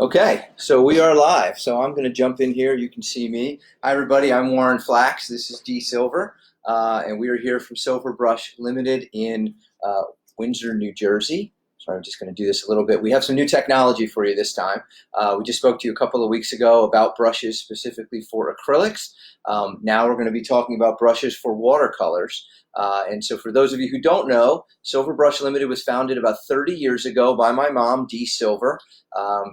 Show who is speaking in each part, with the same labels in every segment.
Speaker 1: Okay, so we are live. So I'm going to jump in here. You can see me. Hi, everybody. I'm Warren Flax. This is D Silver, and we are here from Silver Brush Limited in uh, Windsor, New Jersey. So I'm just going to do this a little bit. We have some new technology for you this time. We just spoke to you a couple of weeks ago about brushes specifically for acrylics. Now we're going to be talking about brushes for watercolors. And so for those of you who don't know, Silver Brush Limited was founded about 30 years ago by my mom, Dee Silver.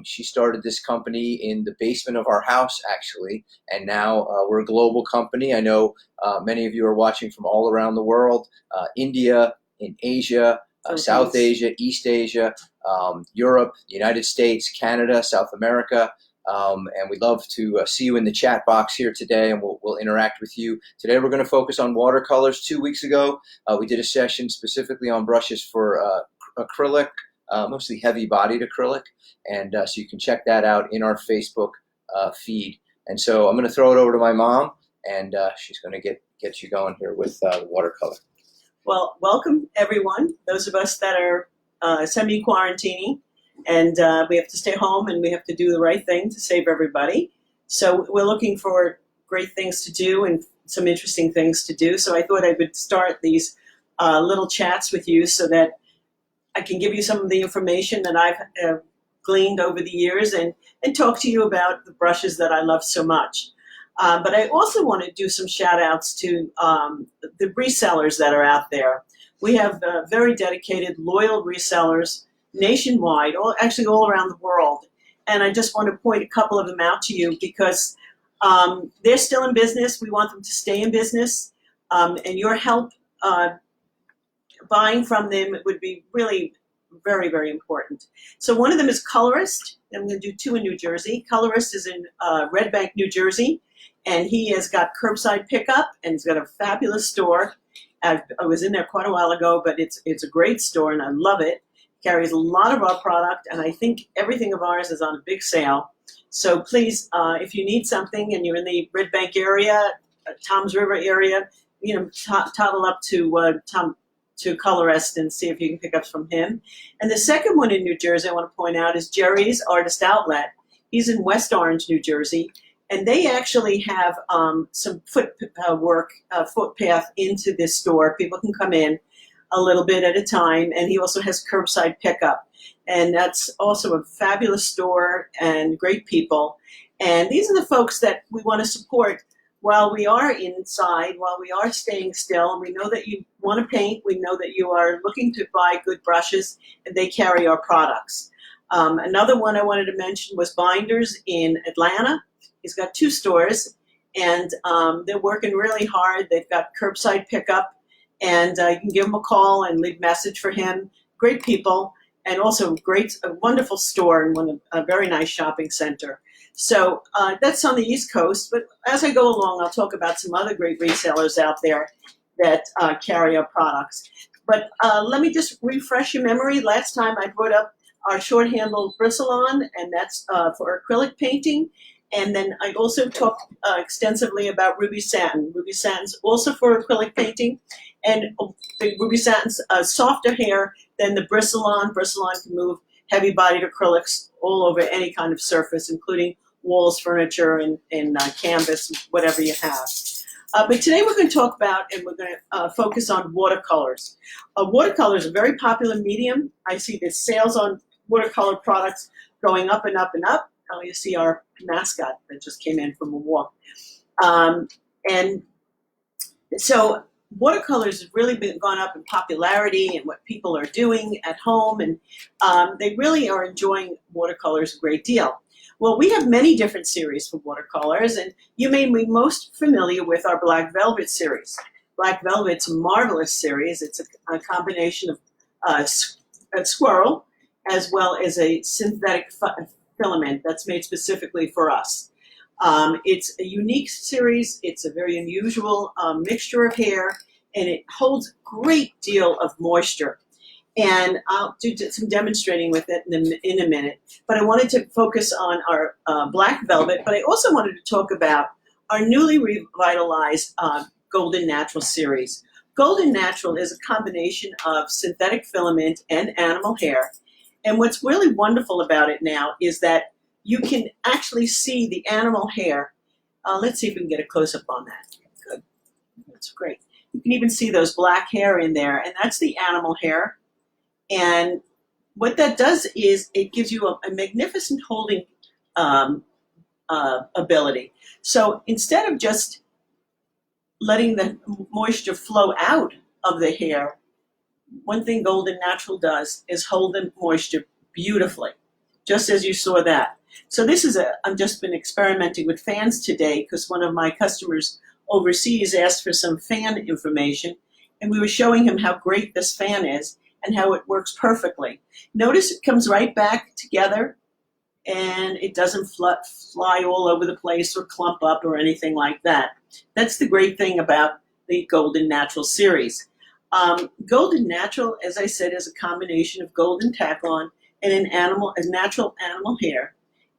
Speaker 1: She started this company in the basement of our house, actually, and now we're a global company. I know many of you are watching from all around the world, India, in Asia, South Asia, East Asia, Europe, the United States, Canada, South America. And we'd love to see you in the chat box here today, and we'll interact with you. Today we're going to focus on watercolors. 2 weeks ago, we did a session specifically on brushes for acrylic, mostly heavy-bodied acrylic, and so you can check that out in our Facebook feed. And so I'm going to throw it over to my mom, and she's going to get you going here with watercolor.
Speaker 2: Well, welcome everyone. Those of us that are semi-quarantining, and we have to stay home and we have to do the right thing to save everybody. So we're looking for great things to do and some interesting things to do. So I thought I would start these little chats with you so that I can give you some of the information that I've gleaned over the years and talk to you about the brushes that I love so much. But I also want to do some shout outs to the resellers that are out there. We have very dedicated, loyal resellers nationwide, actually all around the world. And I just want to point a couple of them out to you because they're still in business. We want them to stay in business. And your help buying from them would be really very, very important. So one of them is Colorist. I'm going to do two in New Jersey. Colorist is in Red Bank, New Jersey, and he has got curbside pickup, and he's got a fabulous store. I was in there quite a while ago, but it's a great store, and I love it. Carries a lot of our product, and I think everything of ours is on a big sale. So please, if you need something and you're in the Red Bank area, Toms River area, toddle up to Colorist and see if you can pick up from him. And the second one in New Jersey I want to point out is Jerry's Artist Outlet. He's in West Orange, New Jersey, and they actually have some footpath into this store. People can come in a little bit at a time, and he also has curbside pickup. And that's also a fabulous store and great people. And these are the folks that we want to support while we are inside, while we are staying still. And we know that you want to paint. We know that you are looking to buy good brushes, and they carry our products. Another one I wanted to mention was Binders in Atlanta. He's got two stores, and they're working really hard. They've got curbside pickup, and you can give him a call and leave a message for him. Great people, and also a wonderful store and a very nice shopping center. So that's on the East Coast, but as I go along, I'll talk about some other great resellers out there that carry our products. But let me just refresh your memory. Last time I brought up our short-handled bristle-on, and that's for acrylic painting. And then I also talked extensively about Ruby Satin. Ruby Satin's also for acrylic painting. And the Ruby Satin's softer hair than the Bristle-On. Bristle-On can move heavy-bodied acrylics all over any kind of surface, including walls, furniture, and canvas, whatever you have. But today we're going to talk about, and we're going to focus on watercolors. Watercolors are a very popular medium. I see the sales on watercolor products going up and up and up. Oh, you see our mascot that just came in from a walk. And so watercolors have really gone up in popularity and what people are doing at home, and they really are enjoying watercolors a great deal. Well, we have many different series for watercolors, and you may be most familiar with our Black Velvet series. Black Velvet's a marvelous series. It's a combination of a squirrel as well as a synthetic filament that's made specifically for us. It's a unique series. It's a very unusual mixture of hair, and it holds a great deal of moisture. And I'll do some demonstrating with it in a minute. But I wanted to focus on our Black Velvet, but I also wanted to talk about our newly revitalized Golden Natural series. Golden Natural is a combination of synthetic filament and animal hair. And what's really wonderful about it now is that you can actually see the animal hair. Let's see if we can get a close-up on that. Good. That's great. You can even see those black hair in there, and that's the animal hair. And what that does is it gives you a magnificent holding ability. So instead of just letting the moisture flow out of the hair, one thing Golden Natural does is hold the moisture beautifully, just as you saw that. So this is I've just been experimenting with fans today because one of my customers overseas asked for some fan information, and we were showing him how great this fan is and how it works perfectly. Notice it comes right back together, and it doesn't fly all over the place or clump up or anything like that. That's the great thing about the Golden Natural series. Golden Natural, as I said, is a combination of golden tack-on and a natural animal hair.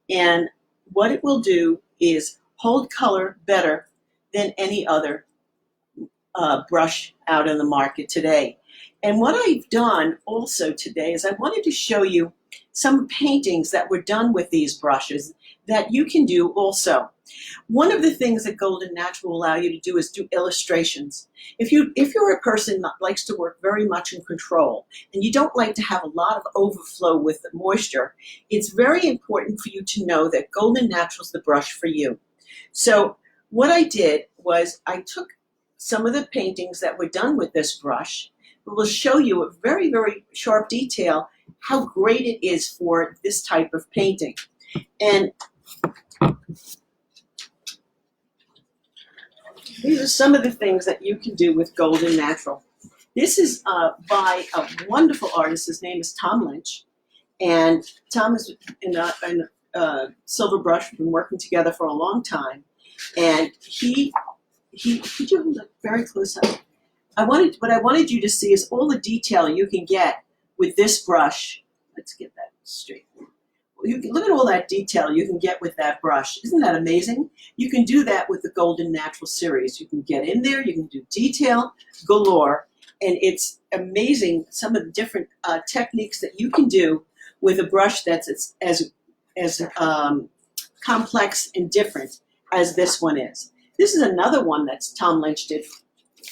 Speaker 2: And what it will do is hold color better than any other brush out in the market today. And what I've done also today is I wanted to show you some paintings that were done with these brushes that you can do also. One of the things that Golden Natural will allow you to do is do illustrations. If you're a person that likes to work very much in control and you don't like to have a lot of overflow with the moisture, it's very important for you to know that Golden Natural is the brush for you. So what I did was I took some of the paintings that were done with this brush. It will show you a very, very sharp detail how great it is for this type of painting. And these are some of the things that you can do with Golden Natural. This is by a wonderful artist. His name is Tom Lynch. And Tom is in Silver Brush. We've been working together for a long time. And could you hold it very close up? What I wanted you to see is all the detail you can get with this brush. Let's get that straight. Look at all that detail you can get with that brush. Isn't that amazing? You can do that with the Golden Natural series. You can get in there, you can do detail galore, and it's amazing some of the different techniques that you can do with a brush that's as complex and different as this one is. This is another one that Tom Lynch did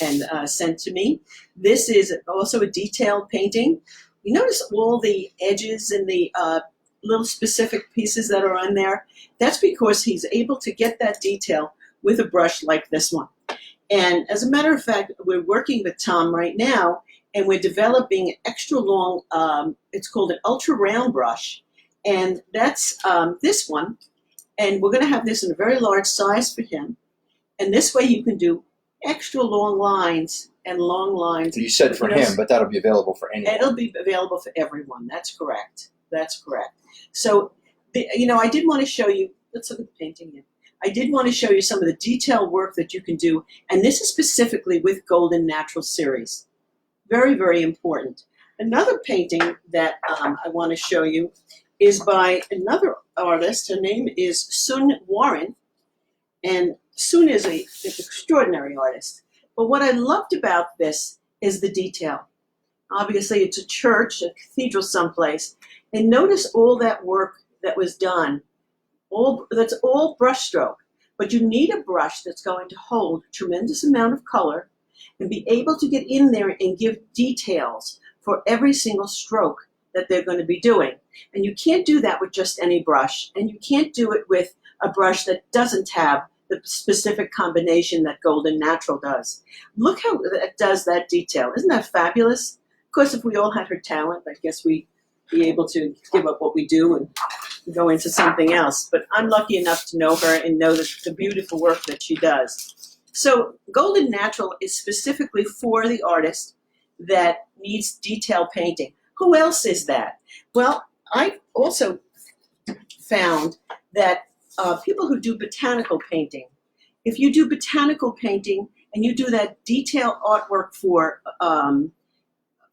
Speaker 2: and sent to me. This is also a detailed painting. You notice all the edges and the little specific pieces that are on there? That's because he's able to get that detail with a brush like this one. And as a matter of fact, we're working with Tom right now, and we're developing an extra long, it's called an ultra round brush. And that's this one. And we're going to have this in a very large size for him. And this way you can do extra long lines and long lines.
Speaker 1: You said for him, but that'll be available for anyone.
Speaker 2: It'll be available for everyone. That's correct. That's correct. So, I did want to show you, let's look at the painting again. I did want to show you some of the detailed work that you can do, and this is specifically with Golden Natural series. Very, very important. Another painting that I want to show you is by another artist. Her name is Sun Warren, and Sun is an extraordinary artist. But what I loved about this is the detail. Obviously, it's a church, a cathedral someplace. And notice all that work that was done. That's all brushstroke. But you need a brush that's going to hold a tremendous amount of color and be able to get in there and give details for every single stroke that they're going to be doing. And you can't do that with just any brush. And you can't do it with a brush that doesn't have the specific combination that Golden Natural does. Look how it does that detail. Isn't that fabulous? Of course, if we all had her talent, I guess we'd be able to give up what we do and go into something else. But I'm lucky enough to know her and know the beautiful work that she does. So Golden Natural is specifically for the artist that needs detail painting. Who else is that? Well, I've also found that people who do botanical painting, if you do botanical painting and you do that detail artwork for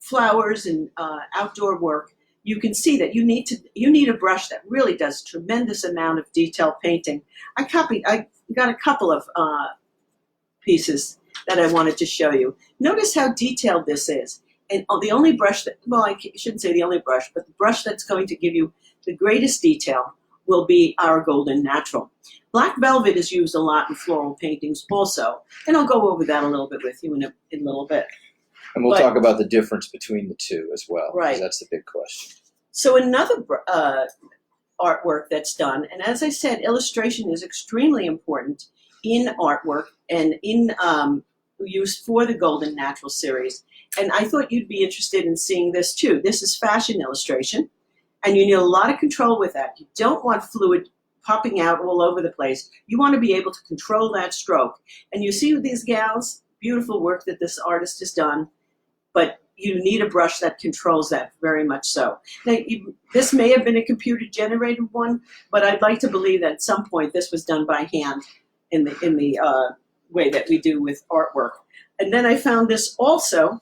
Speaker 2: flowers and outdoor work, you can see that you need a brush that really does a tremendous amount of detail painting. I got a couple of pieces that I wanted to show you. Notice how detailed this is. And the only brush that, well, I shouldn't say the only brush, but the brush that's going to give you the greatest detail will be our Golden Natural. Black velvet is used a lot in floral paintings also, and I'll go over that a little bit with you in a little bit.
Speaker 1: And we'll talk about the difference between the two as well,
Speaker 2: right?
Speaker 1: Because that's the big question.
Speaker 2: So another artwork that's done, and as I said, illustration is extremely important in artwork and in use for the Golden Natural series. And I thought you'd be interested in seeing this too. This is fashion illustration, and you need a lot of control with that. You don't want fluid popping out all over the place. You want to be able to control that stroke. And you see with these gals, beautiful work that this artist has done, but you need a brush that controls that very much so. Now, this may have been a computer-generated one, but I'd like to believe that at some point this was done by hand in the way that we do with artwork. And then I found this also,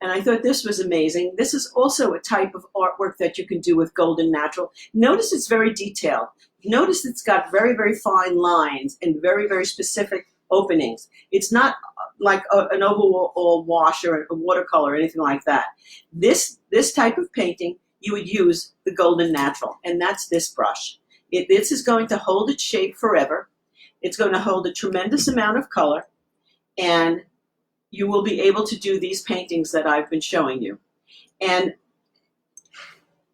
Speaker 2: and I thought this was amazing. This is also a type of artwork that you can do with Golden Natural. Notice it's very detailed. Notice it's got very, very fine lines and very, very specific openings. It's not like an overall wash or a watercolor or anything like that. This type of painting, you would use the Golden Natural, and that's this brush. This is going to hold its shape forever. It's going to hold a tremendous amount of color, and you will be able to do these paintings that I've been showing you. And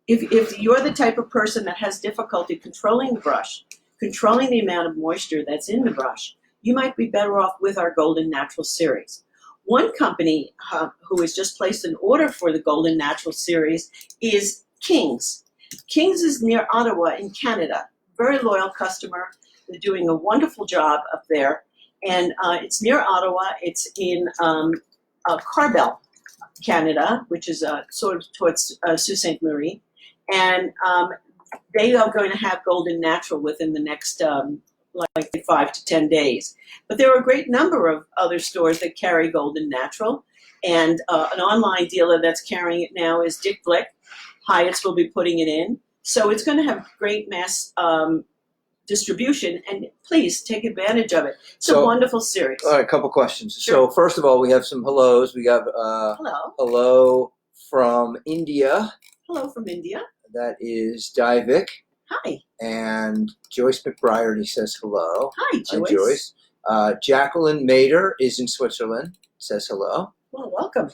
Speaker 2: if you're the type of person that has difficulty controlling the brush, controlling the amount of moisture that's in the brush, you might be better off with our Golden Natural series. One company who has just placed an order for the Golden Natural series is King's. King's is near Ottawa in Canada. Very loyal customer. They're doing a wonderful job up there. And it's near Ottawa. It's in Carbel, Canada, which is sort of towards Sault Ste. Marie. And they are going to have Golden Natural within the next like 5 to 10 days. But there are a great number of other stores that carry Golden Natural. And an online dealer that's carrying it now is Dick Blick. Hyatt's will be putting it in. So it's going to have great mass distribution, and please take advantage of it. It's a wonderful series.
Speaker 1: All right, a couple questions.
Speaker 2: Sure.
Speaker 1: So first of all, we have some hellos. We have hello from India.
Speaker 2: Hello from India.
Speaker 1: That is Divik.
Speaker 2: Hi.
Speaker 1: And Joyce McBriarty says hello.
Speaker 2: Hi, Joyce.
Speaker 1: Hi, Joyce. Jacqueline Mader is in Switzerland, says hello.
Speaker 2: Well, welcome.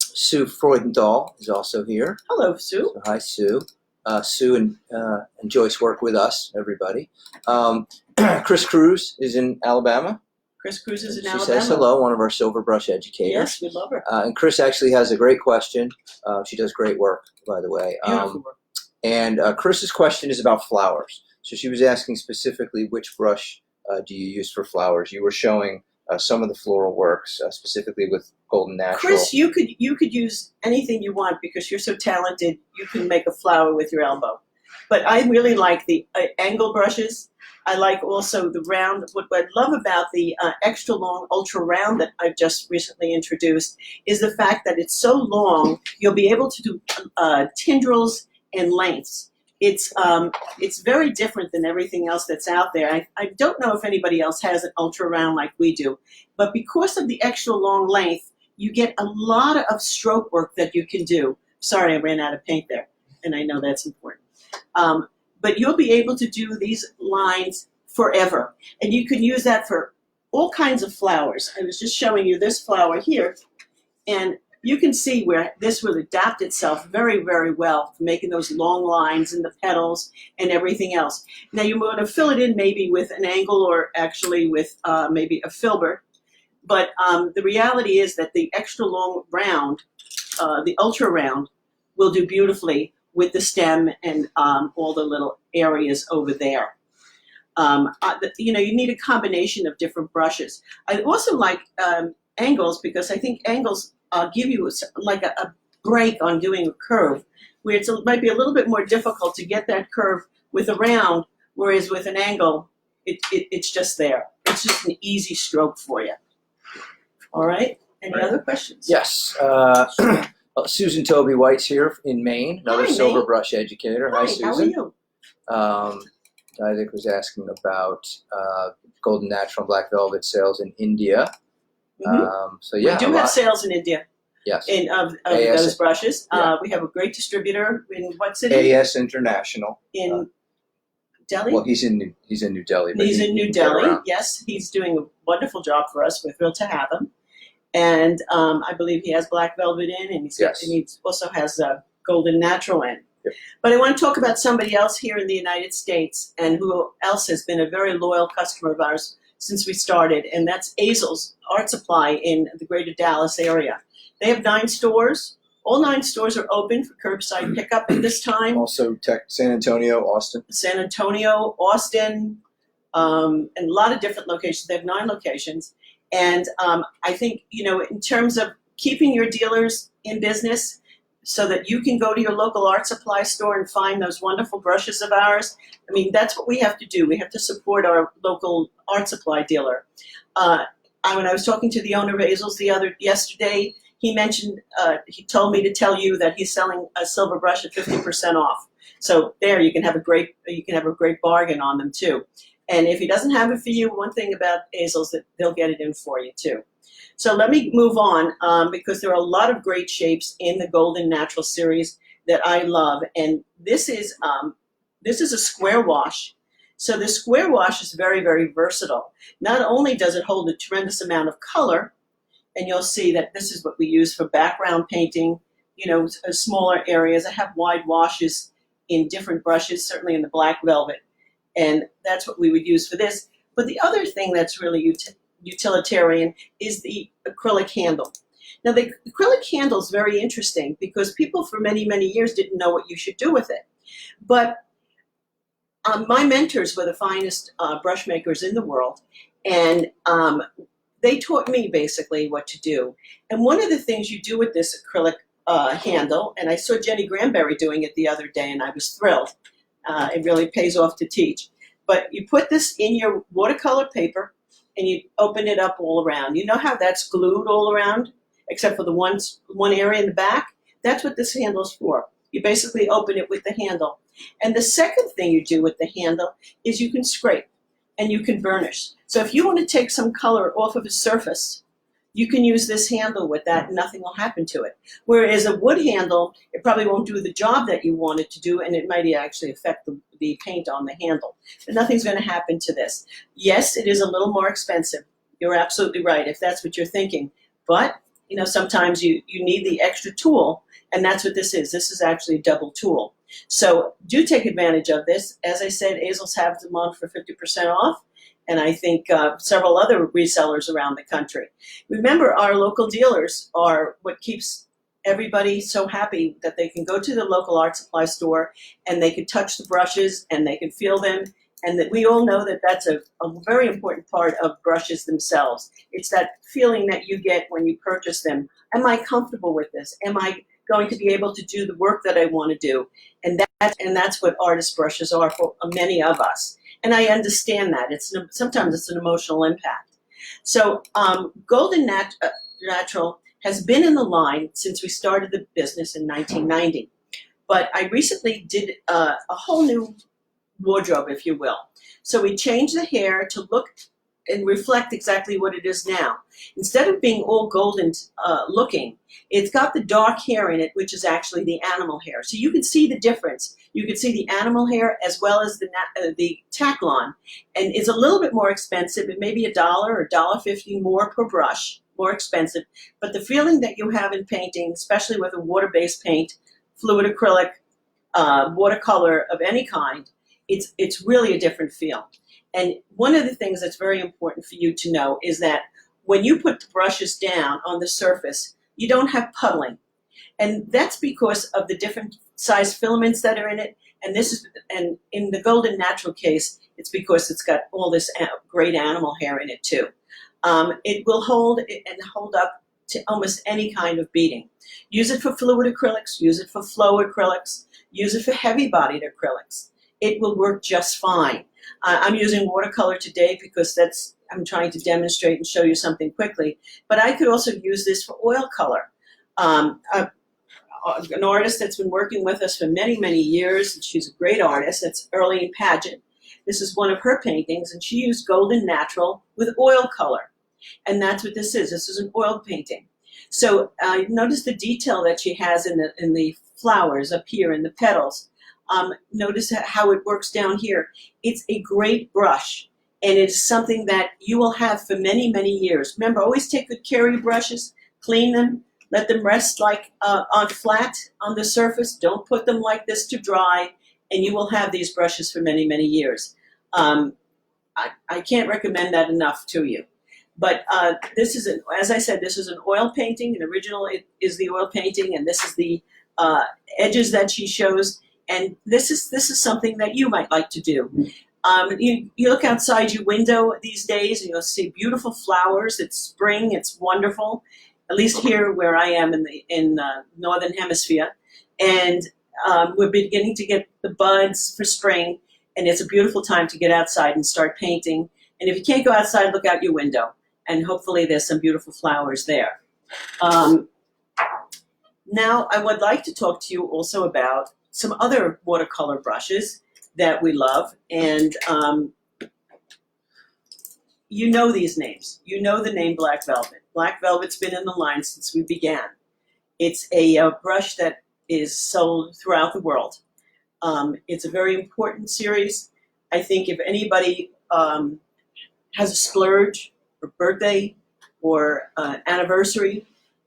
Speaker 1: Sue Freudenthal is also here.
Speaker 2: Hello, Sue.
Speaker 1: So, hi, Sue. Sue and Joyce work with us, everybody. Chris Cruz is in Alabama.
Speaker 2: Chris Cruz is in
Speaker 1: she
Speaker 2: Alabama.
Speaker 1: Says hello, one of our silver brush educators.
Speaker 2: Yes, we love her.
Speaker 1: And Chris actually has a great question. She does great work, by the way.
Speaker 2: Beautiful work.
Speaker 1: And Chris's question is about flowers. So she was asking specifically, which brush do you use for flowers? You were showing some of the floral works, specifically with Golden Natural.
Speaker 2: Chris, you could use anything you want because you're so talented. You can make a flower with your elbow. But I really like the angle brushes. I like also the round. What I love about the extra long ultra round that I've just recently introduced is the fact that it's so long. You'll be able to do tendrils and lengths. It's very different than everything else that's out there. I don't know if anybody else has an ultra round like we do, but because of the extra long length, you get a lot of stroke work that you can do. Sorry, I ran out of paint there, and I know that's important. But you'll be able to do these lines forever, and you can use that for all kinds of flowers. I was just showing you this flower here, and you can see where this will adapt itself very, very well for making those long lines in the petals and everything else. Now you want to fill it in maybe with an angle or actually with maybe a filbert. But the reality is that the extra long round, the ultra round, will do beautifully with the stem and all the little areas over there. You need a combination of different brushes. I also like angles because I think angles give you like a break on doing a curve, where it might be a little bit more difficult to get that curve with a round, whereas with an angle, it's just there. It's just an easy stroke for you. All right? Any other questions?
Speaker 1: Yes. Susan Toby White's here in Maine, another
Speaker 2: Hi,
Speaker 1: silver
Speaker 2: Maine.
Speaker 1: brush educator. Hi, Susan.
Speaker 2: How are you?
Speaker 1: I think was asking about Golden Natural and Black Velvet sales in India.
Speaker 2: Mm-hmm.
Speaker 1: So yeah,
Speaker 2: we do have sales in India.
Speaker 1: Yes.
Speaker 2: Of
Speaker 1: AS,
Speaker 2: those brushes.
Speaker 1: yeah.
Speaker 2: We have a great distributor in what city?
Speaker 1: AS International.
Speaker 2: In Delhi?
Speaker 1: Well, he's in New Delhi. But
Speaker 2: He's in New
Speaker 1: can get
Speaker 2: Delhi.
Speaker 1: around.
Speaker 2: Yes, he's doing a wonderful job for us. We're thrilled to have him. And I believe he has black velvet in, and he also has golden natural in.
Speaker 1: Yep.
Speaker 2: But I want to talk about somebody else here in the United States, and who else has been a very loyal customer of ours since we started, and that's Azel's Art Supply in the greater Dallas area. They have 9 stores. All 9 stores are open for curbside pickup at this time.
Speaker 1: Also, San Antonio, Austin.
Speaker 2: San Antonio, Austin, and a lot of different locations. They have 9 locations. And I think, in terms of keeping your dealers in business so that you can go to your local art supply store and find those wonderful brushes of ours, I mean, that's what we have to do. We have to support our local art supply dealer. When I was talking to the owner of Azel's yesterday, he mentioned, he told me to tell you that he's selling a silver brush at 50% off. So there, you can have a great bargain on them too. And if he doesn't have it for you, one thing about Azel's, that they'll get it in for you too. So let me move on because there are a lot of great shapes in the Golden Natural series that I love. And this is a square wash. So the square wash is very, very versatile. Not only does it hold a tremendous amount of color, and you'll see that this is what we use for background painting, smaller areas. I have wide washes in different brushes, certainly in the black velvet. And that's what we would use for this. But the other thing that's really utilitarian is the acrylic handle. Now, the acrylic handle is very interesting because people for many, many years didn't know what you should do with it. But my mentors were the finest brush makers in the world. And they taught me basically what to do. And one of the things you do with this acrylic handle, and I saw Jenny Granberry doing it the other day, and I was thrilled. It really pays off to teach. But you put this in your watercolor paper, and you open it up all around. You know how that's glued all around, except for the one area in the back? That's what this handle is for. You basically open it with the handle. And the second thing you do with the handle is you can scrape and you can burnish. So if you want to take some color off of a surface, you can use this handle with that and nothing will happen to it. Whereas a wood handle, it probably won't do the job that you want it to do, and it might actually affect the paint on the handle. But nothing's going to happen to this. Yes, it is a little more expensive. You're absolutely right if that's what you're thinking. But sometimes you need the extra tool, and that's what this is. This is actually a double tool. So do take advantage of this. As I said, Azel's have them on for 50% off. And I think several other resellers around the country. Remember, our local dealers are what keeps everybody so happy that they can go to the local art supply store and they can touch the brushes and they can feel them. And that we all know that that's a very important part of brushes themselves. It's that feeling that you get when you purchase them. Am I comfortable with this? Am I going to be able to do the work that I want to do? And that's what artist brushes are for many of us. And I understand that. Sometimes it's an emotional impact. So Golden Natural has been in the line since we started the business in 1990. But I recently did a whole new wardrobe, if you will. So we changed the hair to look and reflect exactly what it is now. Instead of being all golden looking, it's got the dark hair in it, which is actually the animal hair. So you can see the difference. You can see the animal hair as well as the Taklon. And it's a little bit more expensive. It may be $1 or $1.50 more per brush, more expensive. But the feeling that you have in painting, especially with a water-based paint, fluid acrylic, watercolor of any kind, it's really a different feel. And one of the things that's very important for you to know is that when you put the brushes down on the surface, you don't have puddling. And that's because of the different size filaments that are in it. And in the Golden Natural case, it's because it's got all this great animal hair in it too. It will hold up to almost any kind of beading. Use it for fluid acrylics, use it for flow acrylics, use it for heavy-bodied acrylics. It will work just fine. I'm using watercolor today because I'm trying to demonstrate and show you something quickly. But I could also use this for oil color. An artist that's been working with us for many, many years, and she's a great artist, that's Earlene Paget. This is one of her paintings, and she used Golden Natural with oil color. And that's what this is. This is an oil painting. So notice the detail that she has in the flowers up here in the petals. Notice how it works down here. It's a great brush, and it's something that you will have for many, many years. Remember, always take good care of your brushes, clean them, let them rest like on flat on the surface. Don't put them like this to dry, and you will have these brushes for many, many years. I can't recommend that enough to you. But this is, as I said, this is an oil painting. An original is the oil painting, and this is the edges that she shows. And this is something that you might like to do. You look outside your window these days, and you'll see beautiful flowers. It's spring. It's wonderful. At least here where I am in the northern hemisphere, and we're beginning to get the buds for spring. And it's a beautiful time to get outside and start painting. And if you can't go outside, look out your window, and hopefully there's some beautiful flowers there. Now, I would like to talk to you also about some other watercolor brushes that we love, and you know these names. You know the name Black Velvet. Black Velvet's been in the line since we began. It's a brush that is sold throughout the world. It's a very important series. I think if anybody has a splurge or birthday or anniversary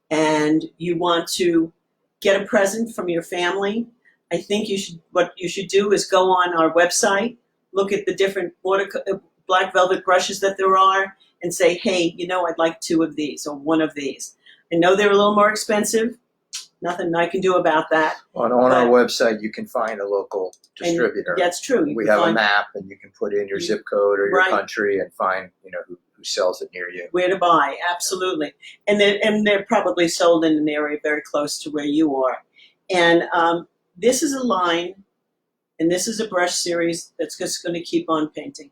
Speaker 2: and you want to get a present from your family, I think what you should do is go on our website, look at the different Black Velvet brushes that there are, and say, hey, I'd like 2 of these or 1 of these. I know they're a little more expensive. Nothing I can do about that.
Speaker 1: On our website, you can find a local distributor.
Speaker 2: That's true.
Speaker 1: We have a map, and you can put in your zip code or your country and find, who sells it near you.
Speaker 2: Where to buy, absolutely. And they're probably sold in an area very close to where you are. And this is a line, and this is a brush series that's just going to keep on painting.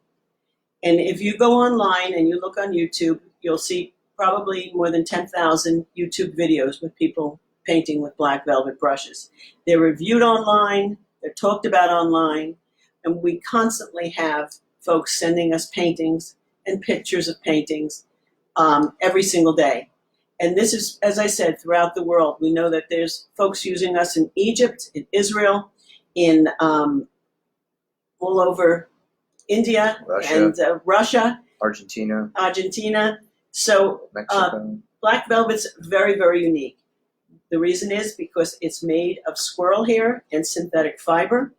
Speaker 2: And if you go online and you look on YouTube, you'll see probably more than 10,000 YouTube videos with people painting with Black Velvet brushes. They're reviewed online, they're talked about online, and we constantly have folks sending us paintings and pictures of paintings every single day. And this is, as I said, throughout the world. We know that there's folks using us in Egypt, in Israel, in all over India, and Russia, Argentina. So
Speaker 1: Mexico.
Speaker 2: Black Velvet's very, very unique. The reason is because it's made of squirrel hair and synthetic fiber.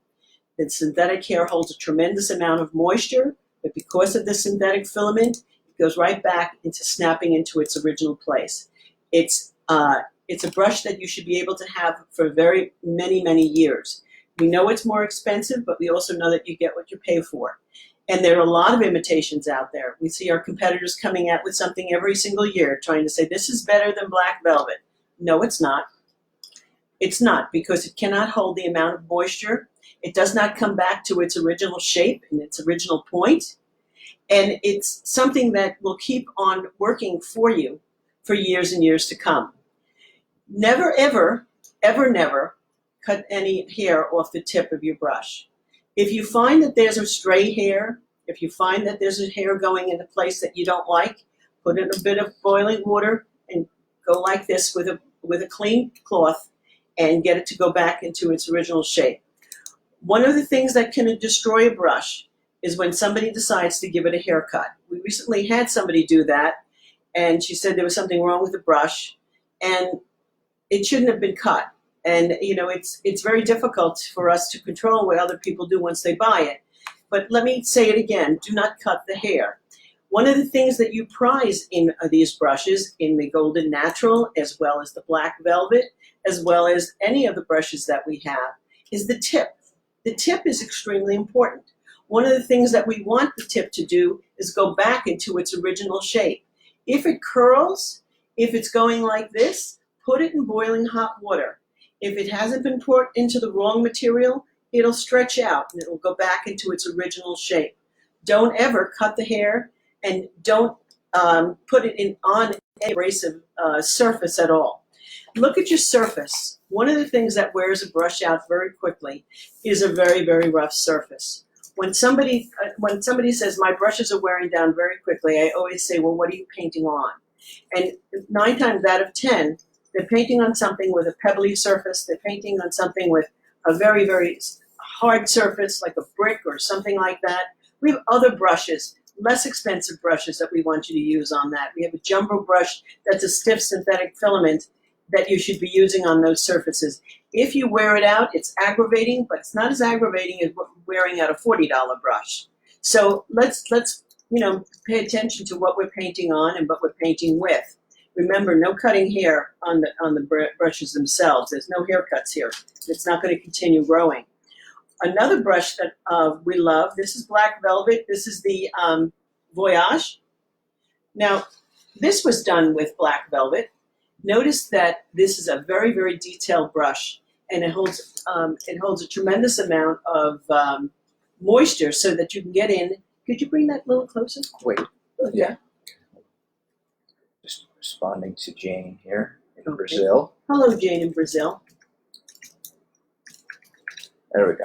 Speaker 2: The synthetic hair holds a tremendous amount of moisture, but because of the synthetic filament, it goes right back into snapping into its original place. It's a brush that you should be able to have for very many, many years. We know it's more expensive, but we also know that you get what you pay for. And there are a lot of imitations out there. We see our competitors coming out with something every single year, trying to say, this is better than Black Velvet. No, it's not. It's not, because it cannot hold the amount of moisture. It does not come back to its original shape and its original point. And it's something that will keep on working for you for years and years to come. Never, ever, ever, never cut any hair off the tip of your brush. If you find that there's a stray hair, if you find that there's a hair going in a place that you don't like, put in a bit of boiling water and go like this with a clean cloth and get it to go back into its original shape. One of the things that can destroy a brush is when somebody decides to give it a haircut. We recently had somebody do that, and she said there was something wrong with the brush, and it shouldn't have been cut. And it's very difficult for us to control what other people do once they buy it. But let me say it again, do not cut the hair. One of the things that you prize in these brushes, in the Golden Natural, as well as the Black Velvet, as well as any of the brushes that we have, is the tip. The tip is extremely important. One of the things that we want the tip to do is go back into its original shape. If it curls, if it's going like this, put it in boiling hot water. If it hasn't been poured into the wrong material, it'll stretch out and it'll go back into its original shape. Don't ever cut the hair, and don't put it on an abrasive surface at all. Look at your surface. One of the things that wears a brush out very quickly is a very, very rough surface. When somebody says, my brushes are wearing down very quickly, I always say, well, what are you painting on? And 9 times out of 10, they're painting on something with a pebbly surface. They're painting on something with a very, very hard surface like a brick or something like that. We have other brushes, less expensive brushes that we want you to use on that. We have a jumbo brush that's a stiff synthetic filament that you should be using on those surfaces. If you wear it out, it's aggravating, but it's not as aggravating as wearing out a $40 brush. So let's pay attention to what we're painting on and what we're painting with. Remember, no cutting hair on the brushes themselves. There's no haircuts here. It's not going to continue growing. Another brush that we love, this is Black Velvet. This is the Voyage. Now, this was done with Black Velvet. Notice that this is a very, very detailed brush, and it holds a tremendous amount of moisture so that you can get in. Could you bring that a little closer?
Speaker 1: Wait.
Speaker 2: Okay.
Speaker 1: Yeah. Just responding to Jane here in Brazil.
Speaker 2: Hello, Jane in Brazil.
Speaker 1: There we go.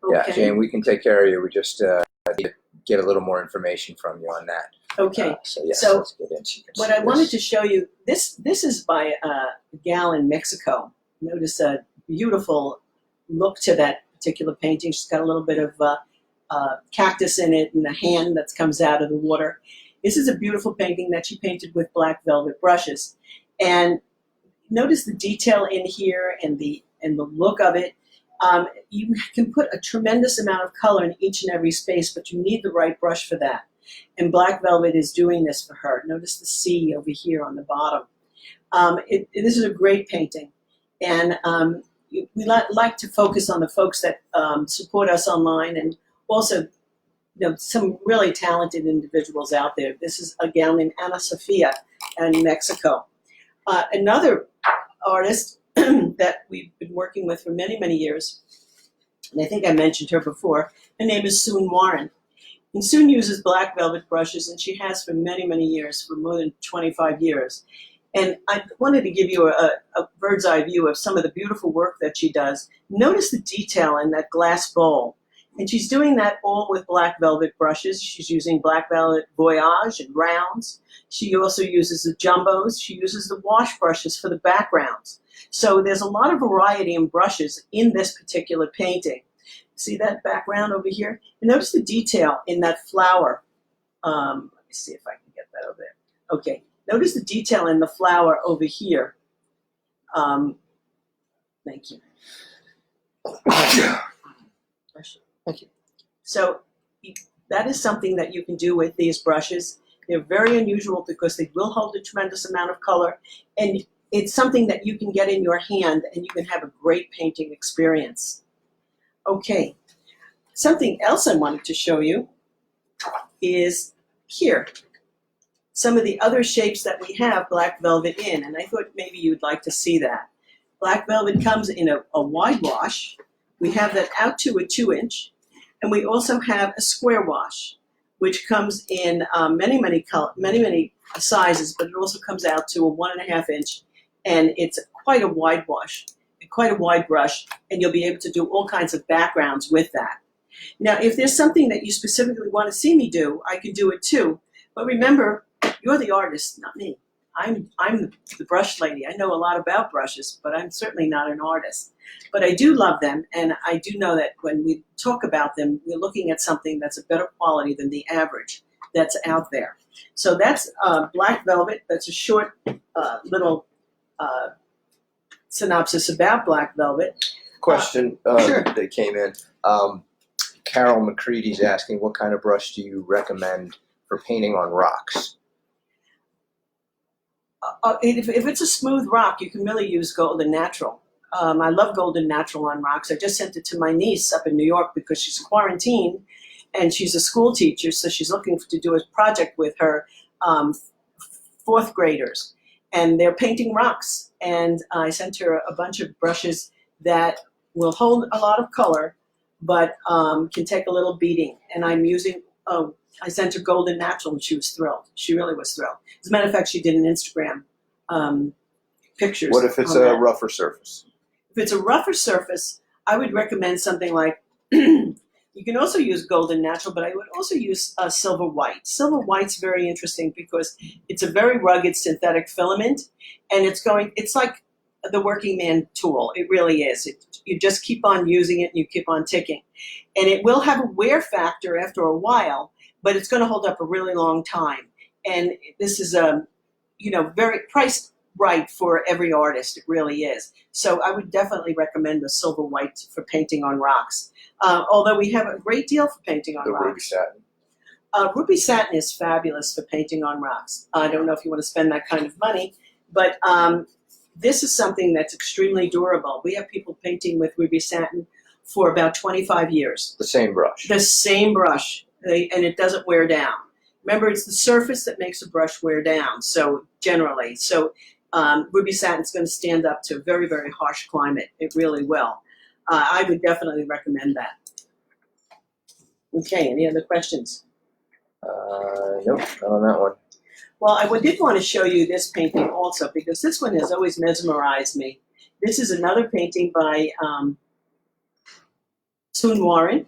Speaker 2: Okay.
Speaker 1: Yeah, Jane, we can take care of you. We just need to get a little more information from you on that.
Speaker 2: Okay.
Speaker 1: So yes,
Speaker 2: So
Speaker 1: let's get into
Speaker 2: what I wanted to show you, this is by a gal in Mexico. Notice a beautiful look to that particular painting. She's got a little bit of cactus in it and a hand that comes out of the water. This is a beautiful painting that she painted with Black Velvet brushes. And notice the detail in here and the look of it. You can put a tremendous amount of color in each and every space, but you need the right brush for that. And Black Velvet is doing this for her. Notice the sea over here on the bottom. This is a great painting. And we like to focus on the folks that support us online, and also some really talented individuals out there. This is a gal named Ana Sofia in Mexico. Another artist that we've been working with for many, many years, and I think I mentioned her before, her name is Soon Warren. And Soon uses Black Velvet brushes, and she has for many, many years, for more than 25 years. And I wanted to give you a bird's eye view of some of the beautiful work that she does. Notice the detail in that glass bowl. And she's doing that all with Black Velvet brushes. She's using Black Velvet Voyage and rounds. She also uses the jumbos. She uses the wash brushes for the backgrounds. So there's a lot of variety in brushes in this particular painting. See that background over here? And notice the detail in that flower. Let me see if I can get that over there. Okay. Notice the detail in the flower over here. Thank you.
Speaker 1: Thank you.
Speaker 2: So that is something that you can do with these brushes. They're very unusual because they will hold a tremendous amount of color, and it's something that you can get in your hand and you can have a great painting experience. Okay, something else I wanted to show you is here. Some of the other shapes that we have Black Velvet in, and I thought maybe you'd like to see that. Black Velvet comes in a wide wash. We have that out to a 2-inch, and we also have a square wash, which comes in many sizes, but it also comes out to a 1.5 inch, and it's quite a wide wash, quite a wide brush, and you'll be able to do all kinds of backgrounds with that. Now, if there's something that you specifically want to see me do, I can do it too. But remember, you're the artist, not me. I'm the brush lady. I know a lot about brushes, but I'm certainly not an artist. But I do love them, and I do know that when we talk about them, we're looking at something that's a better quality than the average that's out there. So that's Black Velvet. That's a short little synopsis about Black Velvet.
Speaker 1: Question
Speaker 2: Sure.
Speaker 1: that came in. Carol McCready's asking, what kind of brush do you recommend for painting on rocks?
Speaker 2: If it's a smooth rock, you can really use Golden Natural. I love Golden Natural on rocks. I just sent it to my niece up in New York because she's quarantined and she's a school teacher, so she's looking to do a project with her fourth graders. And they're painting rocks. And I sent her a bunch of brushes that will hold a lot of color, but can take a little beating. And I'm using, I sent her Golden Natural and she was thrilled. She really was thrilled. As a matter of fact, she did an Instagram pictures.
Speaker 1: What if it's a rougher surface?
Speaker 2: If it's a rougher surface, I would recommend something like, you can also use Golden Natural, but I would also use Silver White. Silver White's very interesting because it's a very rugged synthetic filament, and it's like the working man tool. It really is. You just keep on using it and you keep on ticking. And it will have a wear factor after a while, but it's going to hold up a really long time. And this is very priced right for every artist. It really is. So I would definitely recommend the silver white for painting on rocks. Although we have a great deal for painting on
Speaker 1: The
Speaker 2: rocks.
Speaker 1: ruby satin.
Speaker 2: Ruby satin is fabulous for painting on rocks. I don't know if you want to spend that kind of money, but this is something that's extremely durable. We have people painting with ruby satin for about 25 years.
Speaker 1: The same brush.
Speaker 2: The same brush, and it doesn't wear down. Remember, it's the surface that makes a brush wear down, so generally. So ruby satin is going to stand up to a very, very harsh climate. It really will. I would definitely recommend that. Okay, any other questions?
Speaker 1: Nope, not on that one.
Speaker 2: Well, I did want to show you this painting also, because this one has always mesmerized me. This is another painting by Soon Warren.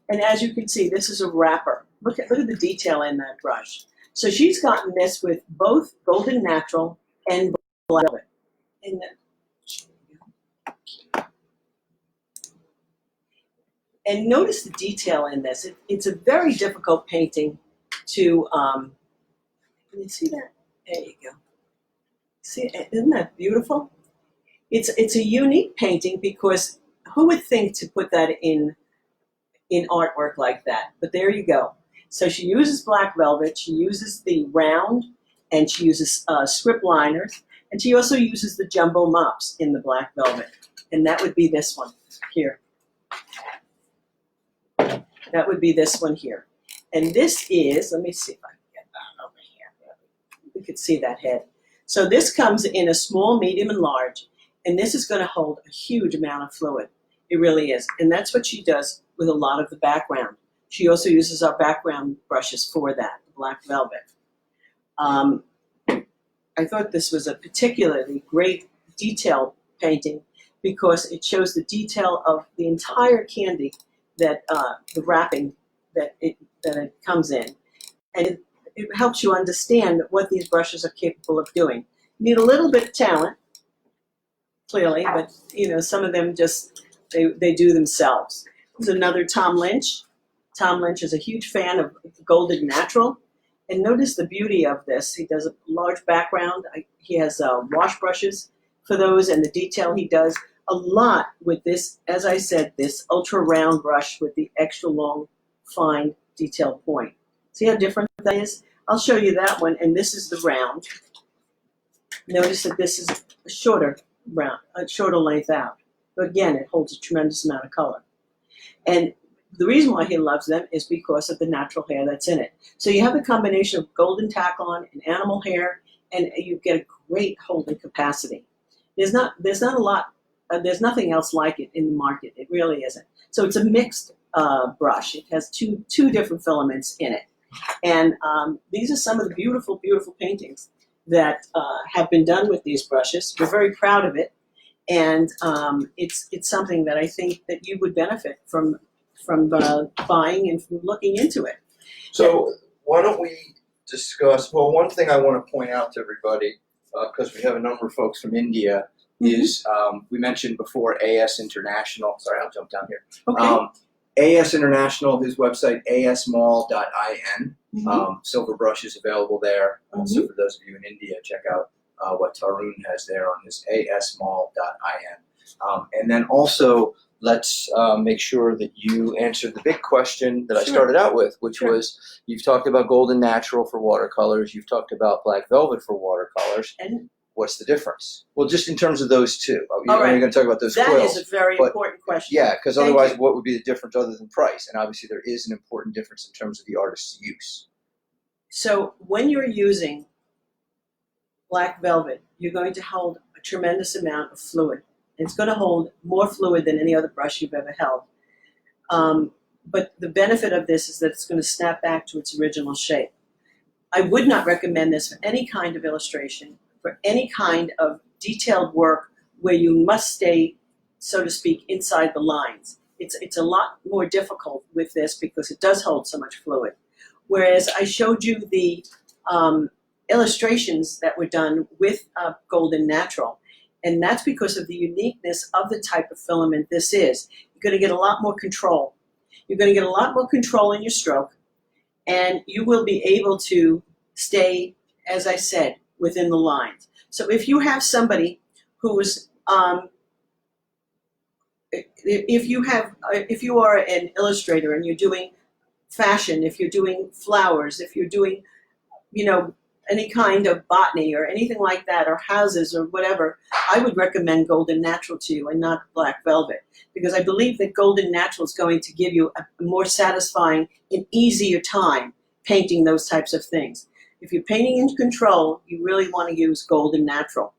Speaker 2: And as you can see, this is a wrapper. Look at the detail in that brush. So she's gotten this with both Golden Natural and Black Velvet. And notice the detail in this. It's a very difficult painting to, can you see that? There you go. See, isn't that beautiful? It's a unique painting because who would think to put that in artwork like that? But there you go. So she uses black velvet, she uses the round, and she uses script liners, and she also uses the jumbo mops in the black velvet. And that would be this one here. That would be this one here. And this is, let me see if I can get that over here. We could see that head. So this comes in a small, medium, and large, and this is going to hold a huge amount of fluid. It really is. And that's what she does with a lot of the background. She also uses our background brushes for that, the black velvet. I thought this was a particularly great detail painting because it shows the detail of the entire candy that the wrapping that it comes in. And it helps you understand what these brushes are capable of doing. You need a little bit of talent, clearly, but some of them just, they do themselves. There's another Tom Lynch. Tom Lynch is a huge fan of Golden Natural. And notice the beauty of this. He does a large background. He has wash brushes for those, and the detail he does a lot with this, as I said, this ultra round brush with the extra long, fine detail point. See how different that is? I'll show you that one, and this is the round. Notice that this is a shorter round, a shorter length out. But again, it holds a tremendous amount of color. And the reason why he loves them is because of the natural hair that's in it. So you have a combination of golden tack-on and animal hair, and you get a great holding capacity. There's not a lot. There's nothing else like it in the market. It really isn't. So it's a mixed brush. It has two different filaments in it. And these are some of the beautiful, beautiful paintings that have been done with these brushes. We're very proud of it. And it's something that I think that you would benefit from buying and from looking into it.
Speaker 1: So why don't we discuss, well, one thing I want to point out to everybody, because we have a number of folks from India, is we mentioned before AS International. Sorry, I'll jump down here.
Speaker 2: Okay.
Speaker 1: AS International, his website, asmall.in. Silver brush is available there. Also, for those of you in India, check out what Tarun has there on his asmall.in. And then also, let's make sure that you answer the big question that I started out with, which was, you've talked about Golden Natural for watercolors, you've talked about Black Velvet for watercolors. And what's the difference? Well, just in terms of those two. You're going to talk about those
Speaker 2: that
Speaker 1: quills.
Speaker 2: That is a very important question.
Speaker 1: Yeah, because otherwise what would be the difference other than price? And obviously there is an important difference in terms of the artist's use.
Speaker 2: So when you're using Black Velvet, you're going to hold a tremendous amount of fluid. It's going to hold more fluid than any other brush you've ever held. But the benefit of this is that it's going to snap back to its original shape. I would not recommend this for any kind of illustration, for any kind of detailed work where you must stay, so to speak, inside the lines. It's a lot more difficult with this because it does hold so much fluid. Whereas I showed you the illustrations that were done with Golden Natural, And that's because of the uniqueness of the type of filament this is. You're going to get a lot more control. You're going to get a lot more control in your stroke, and you will be able to stay, as I said, within the lines. So if you have somebody who's, if you are an illustrator and you're doing fashion, if you're doing flowers, if you're doing, any kind of botany or anything like that, or houses or whatever, I would recommend Golden Natural to you and not Black Velvet, because I believe that Golden Natural is going to give you a more satisfying and easier time painting those types of things. If you're painting in control, you really want to use Golden Natural,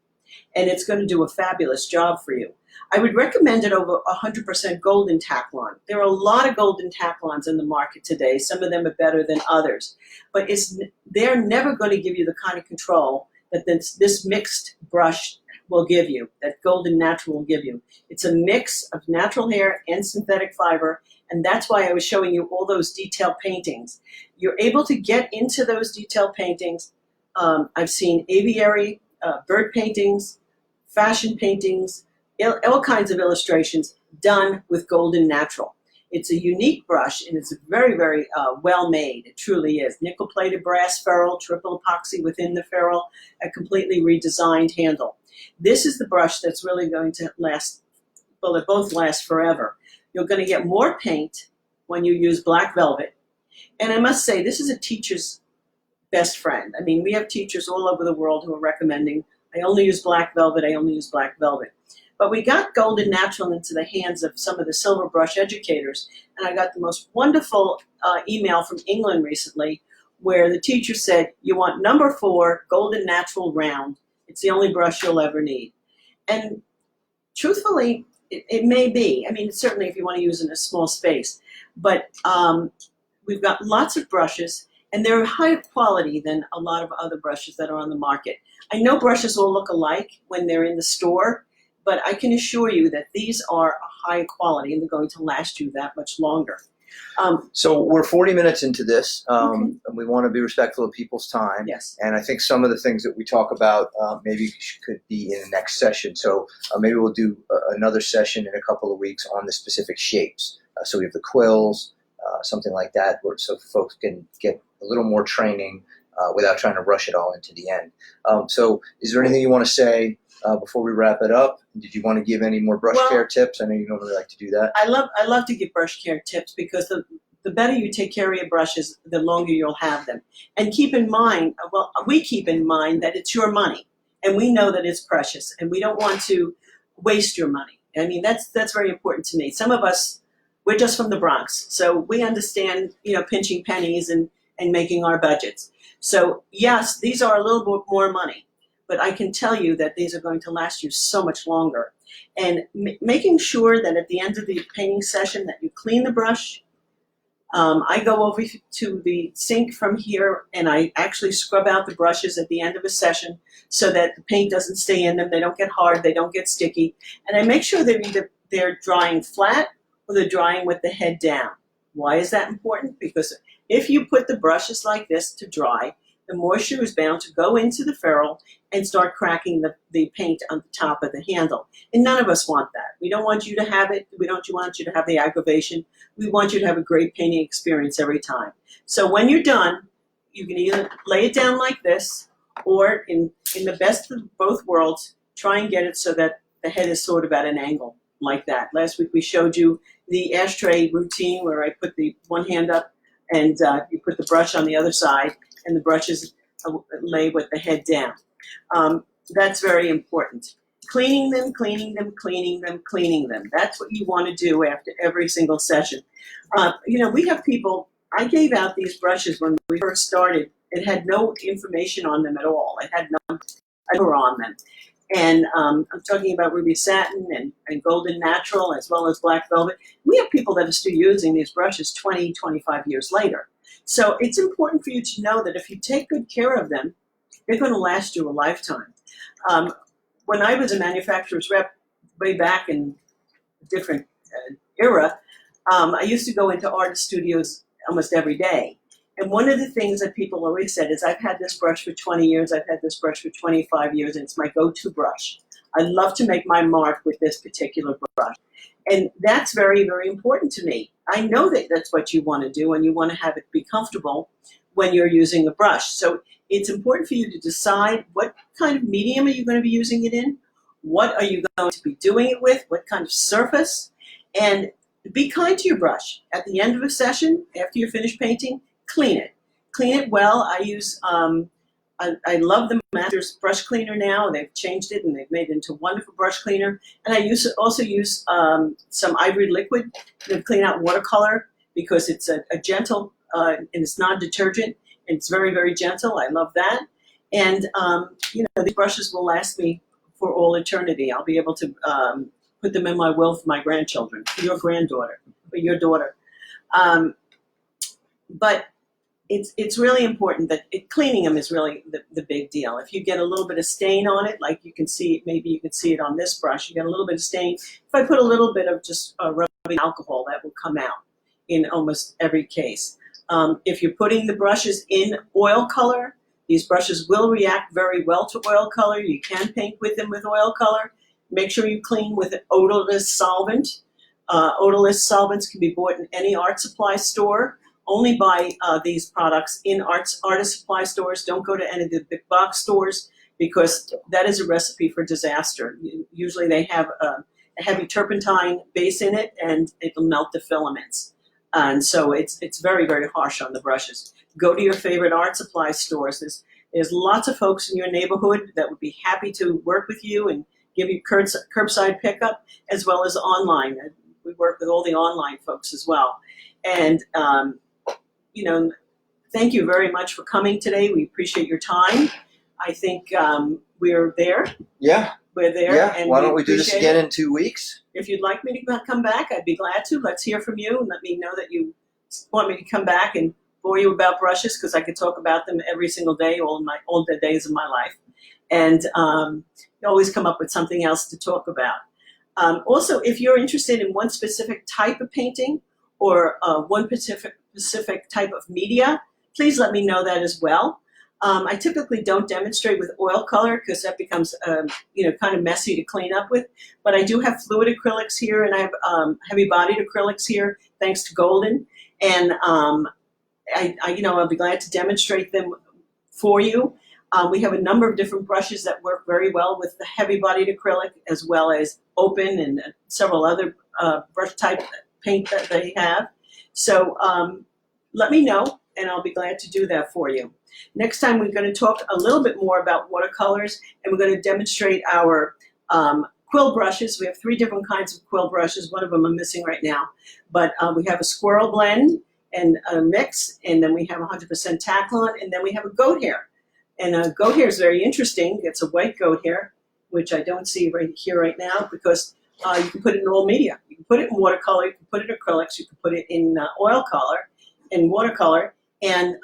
Speaker 2: and it's going to do a fabulous job for you. I would recommend it over 100% golden Taklon. There are a lot of golden Taklons in the market today. Some of them are better than others, but they're never going to give you the kind of control that this mixed brush will give you, that Golden Natural will give you. It's a mix of natural hair and synthetic fiber, and that's why I was showing you all those detailed paintings. You're able to get into those detailed paintings. I've seen aviary, bird paintings, fashion paintings, all kinds of illustrations done with Golden Natural. It's a unique brush, and it's very, very well made. It truly is. Nickel-plated brass ferrule, triple epoxy within the ferrule, a completely redesigned handle. This is the brush that's really going to last, well, they both last forever. You're going to get more paint when you use Black Velvet. And I must say, this is a teacher's best friend. I mean, we have teachers all over the world who are recommending, I only use Black Velvet, I only use Black Velvet. But we got Golden Natural into the hands of some of the silver brush educators, and I got the most wonderful email from England recently where the teacher said, you want number 4, Golden Natural Round. It's the only brush you'll ever need. And truthfully, it may be. I mean, certainly if you want to use it in a small space. But we've got lots of brushes, and they're higher quality than a lot of other brushes that are on the market. I know brushes all look alike when they're in the store, but I can assure you that these are a high quality and they're going to last you that much longer.
Speaker 1: So we're 40 minutes into this,
Speaker 2: Okay.
Speaker 1: and we want to be respectful of people's time.
Speaker 2: Yes.
Speaker 1: And I think some of the things that we talk about maybe could be in the next session. So maybe we'll do another session in a couple of weeks on the specific shapes. So we have the quills, something like that, so folks can get a little more training without trying to rush it all into the end. So is there anything you want to say before we wrap it up? Did you want to give any more brush care tips? I know you don't really like to do that.
Speaker 2: I love to give brush care tips because the better you take care of your brushes, the longer you'll have them. And keep in mind, well, we keep in mind that it's your money, and we know that it's precious, and we don't want to waste your money. I mean, that's very important to me. Some of us, we're just from the Bronx, so we understand, pinching pennies and making our budgets. So yes, these are a little bit more money, but I can tell you that these are going to last you so much longer. And making sure that at the end of the painting session that you clean the brush. I go over to the sink from here and I actually scrub out the brushes at the end of a session so that the paint doesn't stay in them, they don't get hard, they don't get sticky. And I make sure they're drying flat or they're drying with the head down. Why is that important? Because if you put the brushes like this to dry, the moisture is bound to go into the ferrule and start cracking the paint on the top of the handle. And none of us want that. We don't want you to have it. We don't want you to have the aggravation. We want you to have a great painting experience every time. So when you're done, you can either lay it down like this, or in the best of both worlds, try and get it so that the head is sort of at an angle like that. Last week we showed you the ashtray routine where I put the one hand up and you put the brush on the other side, and the brushes lay with the head down. That's very important. Cleaning them, cleaning them, cleaning them, cleaning them. That's what you want to do after every single session. We have people, I gave out these brushes when we first started. It had no information on them at all. It had no number on them. And I'm talking about ruby satin and golden natural as well as black velvet. We have people that are still using these brushes 20, 25 years later. So it's important for you to know that if you take good care of them, they're going to last you a lifetime. When I was a manufacturer's rep way back in a different era, I used to go into artist studios almost every day. And one of the things that people always said is, I've had this brush for 20 years, I've had this brush for 25 years, and it's my go-to brush. I love to make my mark with this particular brush. And that's very, very important to me. I know that that's what you want to do, and you want to have it be comfortable when you're using a brush. So it's important for you to decide what kind of medium are you going to be using it in, what are you going to be doing it with, what kind of surface, and be kind to your brush. At the end of a session, after you're finished painting, clean it. Clean it well. I love the Masters brush cleaner now. They've changed it and they've made it into a wonderful brush cleaner. And I also use some ivory liquid to clean out watercolor because it's a gentle and it's non-detergent and it's very, very gentle. I love that. And these brushes will last me for all eternity. I'll be able to put them in my will for my grandchildren, for your granddaughter, for your daughter. But it's really important that cleaning them is really the big deal. If you get a little bit of stain on it, like you can see, maybe you can see it on this brush, you get a little bit of stain. If I put a little bit of just rubbing alcohol, that will come out in almost every case. If you're putting the brushes in oil color, these brushes will react very well to oil color. You can paint with them with oil color. Make sure you clean with an odorless solvent. Odorless solvents can be bought in any art supply store. Only buy these products in artist supply stores. Don't go to any of the big box stores because that is a recipe for disaster. Usually they have a heavy turpentine base in it and it'll melt the filaments. And so it's very, very harsh on the brushes. Go to your favorite art supply stores. There's lots of folks in your neighborhood that would be happy to work with you and give you curbside pickup as well as online. We work with all the online folks as well. And thank you very much for coming today. We appreciate your time. I think we're there.
Speaker 1: Yeah.
Speaker 2: We're there.
Speaker 1: Yeah.
Speaker 2: And
Speaker 1: why don't we do this again in 2 weeks?
Speaker 2: If you'd like me to come back, I'd be glad to. Let's hear from you and let me know that you want me to come back and bore you about brushes because I could talk about them every single day, all the days of my life. And you always come up with something else to talk about. Also, if you're interested in one specific type of painting or one specific type of media, please let me know that as well. I typically don't demonstrate with oil color because that becomes kind of messy to clean up with. But I do have fluid acrylics here, and I have heavy-bodied acrylics here, thanks to Golden. And I'll be glad to demonstrate them for you. We have a number of different brushes that work very well with the heavy-bodied acrylic, as well as open and several other brush type paint that they have. So let me know, and I'll be glad to do that for you. Next time, we're going to talk a little bit more about watercolors, and we're going to demonstrate our quill brushes. We have 3 different kinds of quill brushes. One of them I'm missing right now. But we have a squirrel blend and a mix, and then we have 100% Taklon, and then we have a goat hair. And goat hair is very interesting. It's a white goat hair, which I don't see right here right now because you can put it in all media. You can put it in watercolor, you can put it in acrylics, you can put it in oil color, in watercolor, and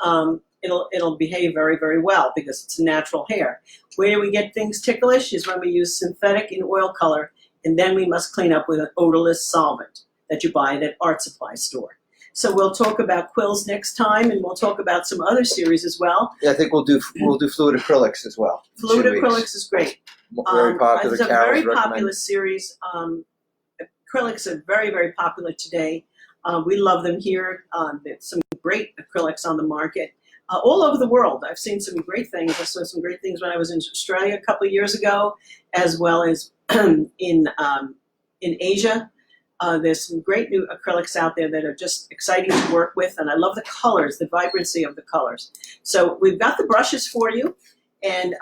Speaker 2: it'll behave very, very well because it's natural hair. Where we get things ticklish is when we use synthetic in oil color, and then we must clean up with an odorless solvent that you buy at an art supply store. So we'll talk about quills next time, and we'll talk about some other series as well.
Speaker 1: Yeah, I think we'll do fluid acrylics as well.
Speaker 2: Fluid acrylics is great.
Speaker 1: Very popular.
Speaker 2: It's a very popular series. Acrylics are very, very popular today. We love them here. There's some great acrylics on the market. All over the world. I've seen some great things. I saw some great things when I was in Australia a couple of years ago, as well as in Asia. There's some great new acrylics out there that are just exciting to work with, and I love the colors, the vibrancy of the colors. So we've got the brushes for you, and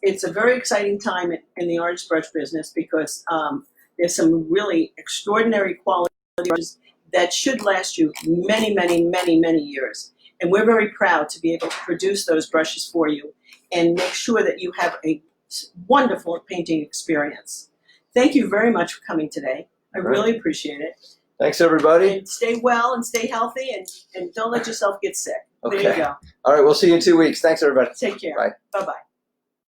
Speaker 2: it's a very exciting time in the artist brush business because there's some really extraordinary quality brushes that should last you many, many, many, many years. And we're very proud to be able to produce those brushes for you and make sure that you have a wonderful painting experience. Thank you very much for coming today. I really appreciate it.
Speaker 1: Thanks, everybody.
Speaker 2: And stay well and stay healthy and don't let yourself get sick.
Speaker 1: Okay.
Speaker 2: There you go.
Speaker 1: All right, we'll see you in 2 weeks. Thanks, everybody.
Speaker 2: Take care.
Speaker 1: Bye.
Speaker 2: Bye-bye.